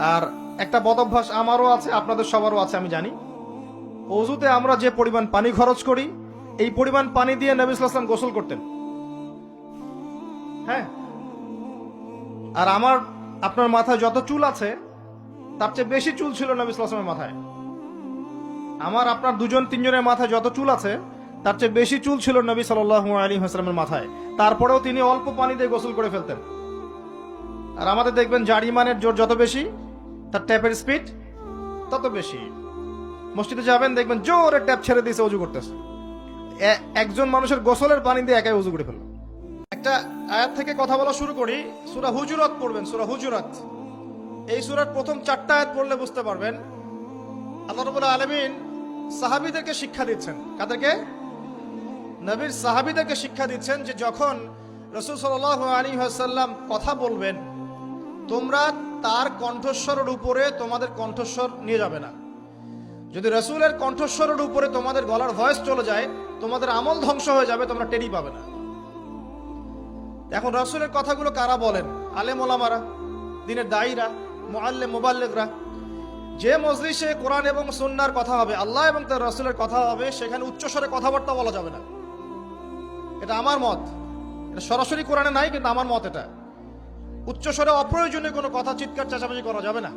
আর একটা বদ অভ্যাস আমারও আছে, আপনাদের সবারও আছে আমি জানি। অজুতে আমরা যে পরিমাণ পানি খরচ করি, এই পরিমাণ পানি দিয়ে নবী সাল্লাল্লাহু আলাইহি ওয়াসাল্লাম গোসল করতেন। হ্যাঁ, আর আপনার মাথায় যত চুল আছে তার চেয়ে বেশি চুল ছিল নবী সাল্লাল্লাহু আলাইহি ওয়াসাল্লামের মাথায়। আপনার দুজন তিনজনের মাথায় যত চুল আছে তার চেয়ে বেশি চুল ছিল নবী সাল্লাল্লাহু আলাইহি ওয়াসাল্লামের মাথায়। তারপরেও তিনি অল্প পানি দিয়ে গোসল করে ফেলতেন। আর আমাদের দেখবেন জারিমানের জোর যত বেশি, তার ট্যাপের স্পিড তত বেশি। মসজিদে যাবেন, দেখবেন জোরে ট্যাপ ছেড়ে দিয়েছে, অজু করতেছে। একজন মানুষের গোসলের পানি দিয়ে একাই অজু করে ফেলল। একটা আয়াত থেকে কথা বলা শুরু করি। সূরা হুজুরাত পড়বেন, সূরা হুজুরাত। এই সূরার প্রথম 4টা আয়াত পড়লে বুঝতে পারবেন আল্লাহ রাব্বুল আলামিন সাহাবীদেরকে শিক্ষা দিচ্ছেন। কাদেরকে? নবীর সাহাবীদেরকে শিক্ষা দিচ্ছেন যে যখন রাসূল সাল্লাল্লাহু আলাইহি ওয়াসাল্লাম কথা বলবেন, তোমরা তার কণ্ঠস্বরের উপরে তোমাদের কণ্ঠস্বর নিয়ে যাবে না। যদি রাসূলের কণ্ঠস্বরের উপরে তোমাদের গলার ভয়েস চলে যায়, তোমাদের আমল ধ্বংস হয়ে যাবে, তোমরা টেরই পাবে না। এখন রাসূলের কথাগুলো কারা বলেন? আলেম ওলামারা, দ্বীনের দায়ীরা, মুআল্লিম মুবাল্লিগরা। যে মজলিসে কোরআন এবং সুন্নাহর কথা হবে, আল্লাহ এবং তার রাসূলের কথা হবে, সেখানে উচ্চস্বরে কথাবার্তা বলা যাবে না। এটা আমার মত। এটা সরাসরি কোরআনে নাই, কিন্তু আমার মত এটা। উচ্চস্বরে অপ্রয়োজনীয় কোনো কথা চিৎকার চেঁচামেচি করা যাবে না।